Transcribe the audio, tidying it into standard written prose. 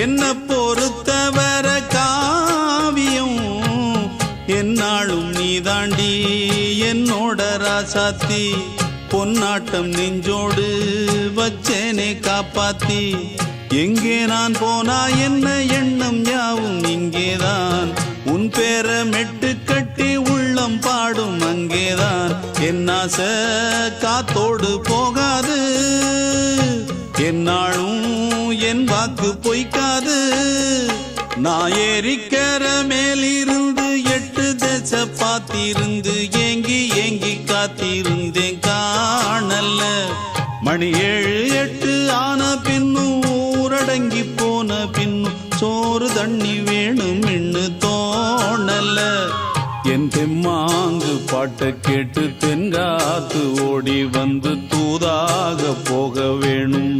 என்ன பொறுத்தவர காவியம் என்னாலும் நீதாண்டி என்னோட ராசாத்தி பொன்னாட்டம் நெஞ்சோடு வச்சேனே காப்பாத்தி எங்கே நான் போனா என்ன எண்ணம் யாவும் இங்கேதான் உன் பேர மெட்டு கட்டி உள்ளம் பாடும் அங்கேதான் என் ஆசை காத்தோடு போகாது என்னாலும் என் வாக்கு பொய்க்காது நான் ஏறிக்கிற மேலிருந்து 8 தேச பார்த்திருந்து ஏங்கி ஏங்கி காத்திருந்தேன் காணல்ல மணி 7 8 ஆன பின்னும் ஊரடங்கி போன பின்னும் சோறு தண்ணி வேணும் இன்னு தோணல்ல என் தெம்மாங்கு பாட்டை கேட்டு தென்காத்து ஓடி வந்து தூதாக போக வேணும்